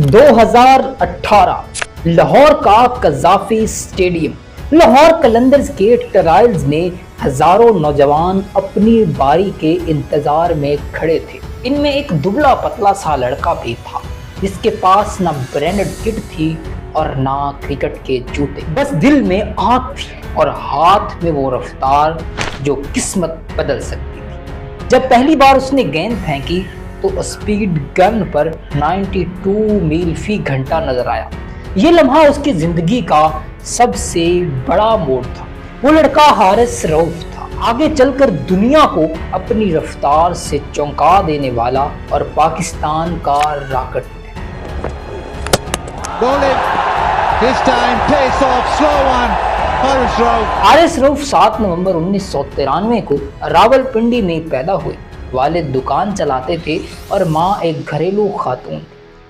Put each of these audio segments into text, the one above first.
2018 लाहौर का Gaddafi stadium. Lahore Qalandars के trials में हजारों नौजवान अपनी बारी के इंतजार में खड़े थे। इनमें एक दुबला पतला सा लड़का भी था जिसके पास ना ब्रांडेड किट थी और ना क्रिकेट के जूते, बस दिल में आग थी और हाथ में वो रफ्तार जो किस्मत बदल सकती थी। जब पहली बार उसने गेंद फेंकी तो स्पीड गन पर 92 मील फी घंटा नजर आया। ये लम्हा उसकी जिंदगी का सबसे बड़ा मोड़ था। वो लड़का हारिस रऊफ था, आगे चलकर दुनिया को अपनी रफ्तार से चौंका देने वाला और पाकिस्तान का रॉकेट। हारिस रऊफ 7 नवंबर 1993 को रावलपिंडी में पैदा हुए। वालिद दुकान चलाते थे और माँ एक घरेलू खातून।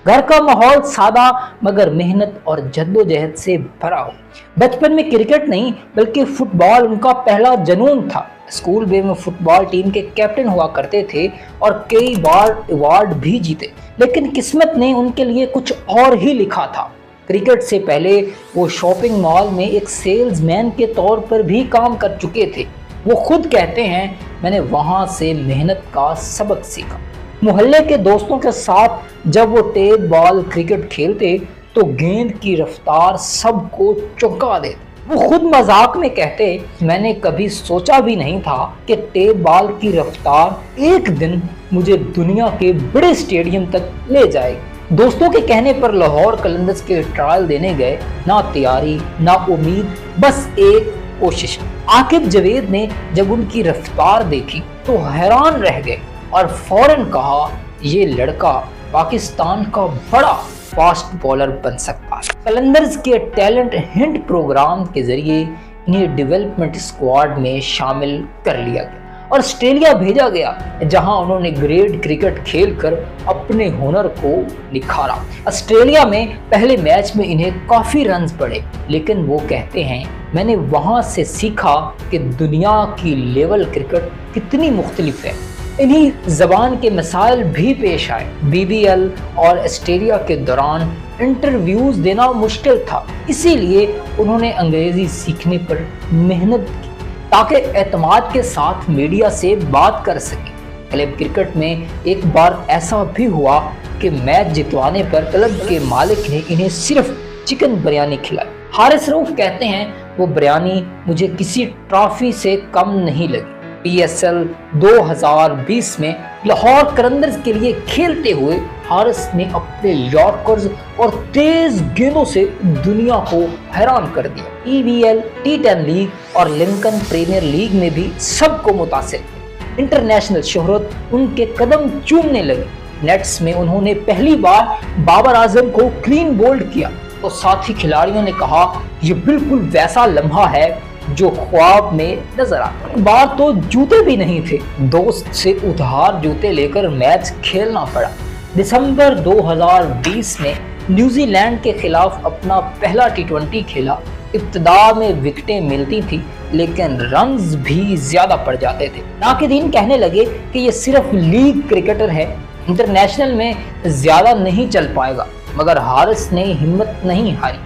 घर का माहौल सादा मगर मेहनत और जद्दोजहद से भरा हो। बचपन में क्रिकेट नहीं बल्कि फुटबॉल उनका पहला जुनून था। स्कूल में फुटबॉल टीम के कैप्टन हुआ करते थे और कई बार अवार्ड भी जीते, लेकिन किस्मत ने उनके लिए कुछ और ही लिखा था। क्रिकेट से पहले वो शॉपिंग मॉल में एक सेल्समैन के तौर पर भी काम कर चुके थे। वो खुद कहते हैं, मैंने वहां से मेहनत का सबक सीखा। मोहल्ले के दोस्तों के साथ जब वो टेप बॉल क्रिकेट खेलते तो गेंद की रफ्तार सबको चौंका देती। वो खुद मजाक में कहते, मैंने कभी सोचा भी नहीं था कि टेप बॉल की रफ्तार एक दिन मुझे दुनिया के बड़े स्टेडियम तक ले जाएगी। दोस्तों के कहने पर लाहौर कलंदर्स के ट्रायल देने गए। ना तैयारी ना उम्मीद, बस एक कोशिश। आकिब जावेद ने जब उनकी रफ्तार देखी तो हैरान रह गए और फौरन कहा, ये लड़का पाकिस्तान का बड़ा फास्ट बॉलर बन सकता है। कलंदर्स के टैलेंट हिंट प्रोग्राम के जरिए इन्हें डेवलपमेंट स्क्वाड में शामिल कर लिया गया और ऑस्ट्रेलिया भेजा गया, जहां उन्होंने ग्रेड क्रिकेट खेलकर अपने हुनर को निखारा। ऑस्ट्रेलिया में पहले मैच में इन्हें काफी रन पड़े, लेकिन वो कहते हैं, मैंने वहां से सीखा कि दुनिया की लेवल क्रिकेट कितनी मुख्तलिफ है। इन्हीं जबान के मसाइल भी पेश आए। BBL और ऑस्ट्रेलिया के दौरान इंटरव्यूज देना मुश्किल था, इसीलिए उन्होंने अंग्रेजी सीखने पर मेहनत की ताकि एतमाद के साथ मीडिया से बात कर सके। क्लब क्रिकेट में एक बार ऐसा भी हुआ कि मैच जितवाने पर क्लब के मालिक ने इन्हें सिर्फ चिकन बिरयानी खिलाई। हारिस रऊफ कहते हैं, वो बिरयानी मुझे किसी ट्रॉफी से कम नहीं लगी। PSL 2020 में लाहौर कलंदर्स के लिए खेलते हुए हारिस ने अपने यॉर्कर्स और तेज गेंदों से दुनिया को हैरान कर दिया। EBL, T10 लीग और लिंकन प्रीमियर लीग में भी सबको मुतासिर किया। इंटरनेशनल शोहरत उनके कदम चूमने लगी। नेट्स में उन्होंने पहली बार बाबर आजम को क्लीन बोल्ड किया तो साथी खिलाड़ियों ने कहा, यह बिल्कुल वैसा लम्हा है जो ख्वाब में नजर आता। बार तो जूते भी नहीं थे, दोस्त से उधार जूते लेकर मैच खेलना पड़ा। दिसंबर 2020 में न्यूजीलैंड के खिलाफ अपना पहला T20 खेला। इब्तिदा में विकेटें मिलती थी, लेकिन रन्स भी ज्यादा पड़ जाते थे। नाक़िदीन कहने लगे कि ये सिर्फ लीग क्रिकेटर है, इंटरनेशनल में ज्यादा नहीं चल पाएगा, मगर हारिस ने हिम्मत नहीं हारी।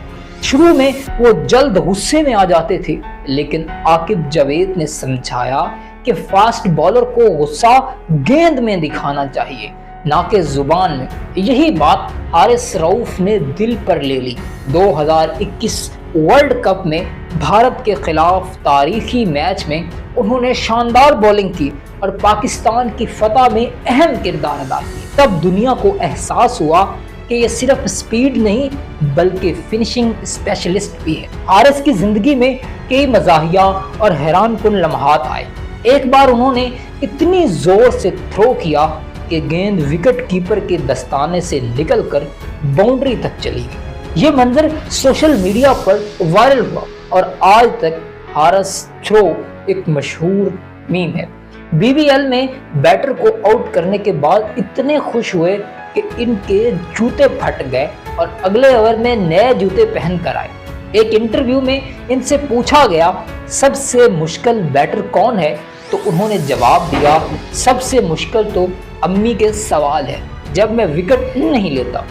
शुरू में वो जल्द गुस्से में आ जाते थे, लेकिन आकिब जावेद ने समझाया कि फास्ट बॉलर को गुस्सा गेंद में दिखाना चाहिए, ना कि जुबान में। यही बात हारिस रऊफ ने दिल पर ले ली। 2021 वर्ल्ड कप में भारत के खिलाफ तारीखी मैच में उन्होंने शानदार बॉलिंग की और पाकिस्तान की फतह में अहम किरदार अदा किया। तब दुनिया को एहसास हुआ कि ये सिर्फ स्पीड नहीं बल्कि फिनिशिंग स्पेशलिस्ट भी है। हारिस की जिंदगी में कई मज़ाहिया और हैरानकुन लम्हात आए। एक बार उन्होंने इतनी जोर से थ्रो किया कि गेंद विकेट कीपर के दस्ताने से निकलकर बाउंड्री तक चली गई। ये मंजर सोशल मीडिया पर वायरल हुआ और आज तक हारिस थ्रो एक मशहूर मीम है। BBL में बैटर को आउट करने के बाद इतने खुश हुए कि इनके जूते फट गए और अगले ओवर में नए जूते पहन कर आए। एक इंटरव्यू में इनसे पूछा गया, सबसे मुश्किल बैटर कौन है, तो उन्होंने जवाब दिया, सबसे मुश्किल तो अम्मी के सवाल है, जब मैं विकेट नहीं लेता।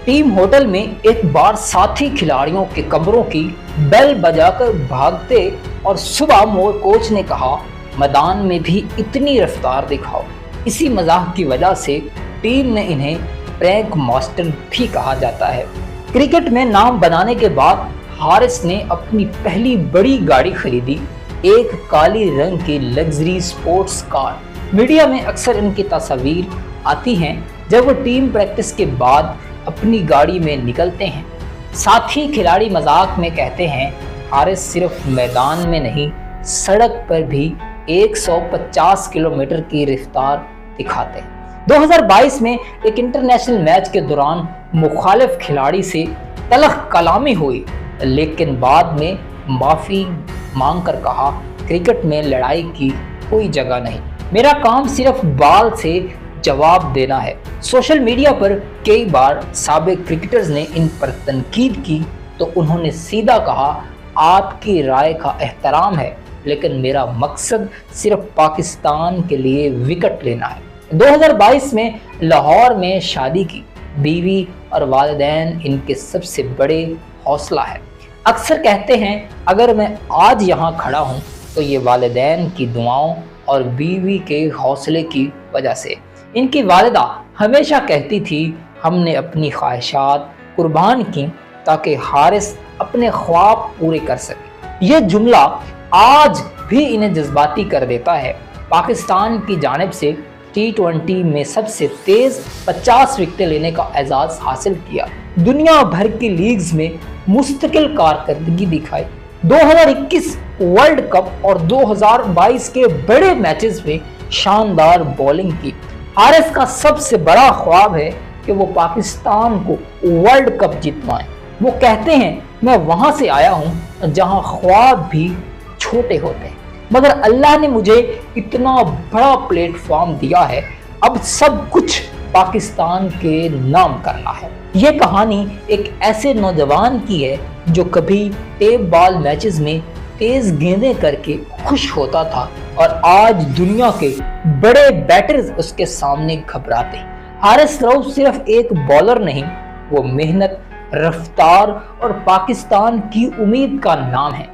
टीम होटल में एक बार साथी खिलाड़ियों के कमरों की बेल बजाकर भागते और सुबह मोर कोच ने कहा, मैदान में भी इतनी रफ्तार दिखाओ। इसी मजाक की वजह से टीम ने इन्हें प्रैंक मास्टर भी कहा जाता है। क्रिकेट में नाम बनाने के बाद हारिस ने अपनी पहली बड़ी गाड़ी खरीदी, एक काली रंग की लग्जरी स्पोर्ट्स कार। मीडिया में अक्सर इनकी तस्वीर आती हैं जब वो टीम प्रैक्टिस के बाद अपनी गाड़ी में निकलते हैं। साथी खिलाड़ी मजाक में कहते हैं, हारिस सिर्फ मैदान में नहीं, सड़क पर भी 150 किलोमीटर की रफ्तार दिखाते हैं। 2022 में एक इंटरनेशनल मैच के दौरान मुखालिफ खिलाड़ी से तलख कलामी हुई, लेकिन बाद में माफी मांगकर कहा, क्रिकेट में लड़ाई की कोई जगह नहीं, मेरा काम सिर्फ बॉल से जवाब देना है। सोशल मीडिया पर कई बार साबिक क्रिकेटर्स ने इन पर तनकीद की तो उन्होंने सीधा कहा, आपकी राय का एहतराम है, लेकिन मेरा मकसद सिर्फ पाकिस्तान के लिए विकेट लेना है। 2022 में लाहौर में शादी की, बीवी और वालिदैन इनके सबसे बड़े हौसला है। अक्सर कहते हैं, अगर मैं आज यहाँ खड़ा हूँ तो ये वालिदैन की दुआओं और बीवी के हौसले की वजह से। इनकी वालिदा हमेशा कहती थी, हमने अपनी ख्वाहिशात कुर्बान की ताकि हारिस अपने ख्वाब पूरे कर सके। ये जुमला आज भी इन्हें जज्बाती कर देता है। पाकिस्तान की जानिब से T20 में सबसे तेज 50 विकेटें लेने का एजाज हासिल किया, दुनिया भर की लीग्स में मुस्तकिल कारकर्दगी दिखाई, 2021 वर्ल्ड कप और 2022 के बड़े मैचेस में शानदार बॉलिंग की। हारिस का सबसे बड़ा ख्वाब है कि वो पाकिस्तान को वर्ल्ड कप जितवाएं। वो कहते हैं, मैं वहां से आया हूं जहां ख्वाब भी छोटे होते हैं, मगर अल्लाह ने मुझे इतना बड़ा प्लेटफॉर्म दिया है, अब सब कुछ पाकिस्तान के नाम करना है। ये कहानी एक ऐसे नौजवान की है जो कभी टेप बॉल मैचेस में तेज गेंदें करके खुश होता था और आज दुनिया के बड़े बैटर्स उसके सामने घबराते। हारिस रऊफ सिर्फ एक बॉलर नहीं, वो मेहनत, रफ्तार और पाकिस्तान की उम्मीद का नाम है।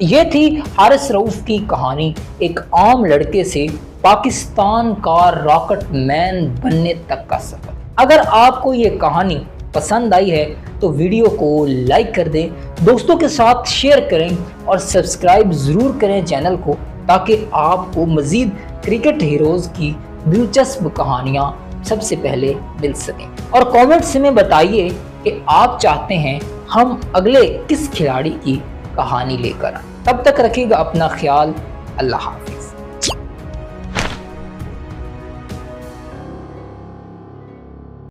ये थी हारिस रऊफ की कहानी, एक आम लड़के से पाकिस्तान का रॉकेट मैन बनने तक का सफर। अगर आपको ये कहानी पसंद आई है तो वीडियो को लाइक कर दें, दोस्तों के साथ शेयर करें और सब्सक्राइब ज़रूर करें चैनल को, ताकि आपको मज़ीद क्रिकेट हीरोज़ की दिलचस्प कहानियाँ सबसे पहले मिल सकें। और कमेंट्स में बताइए कि आप चाहते हैं हम अगले किस खिलाड़ी की कहानी लेकर आएं। तब तक रखिएगा अपना ख्याल। अल्लाह हाफ़िज़।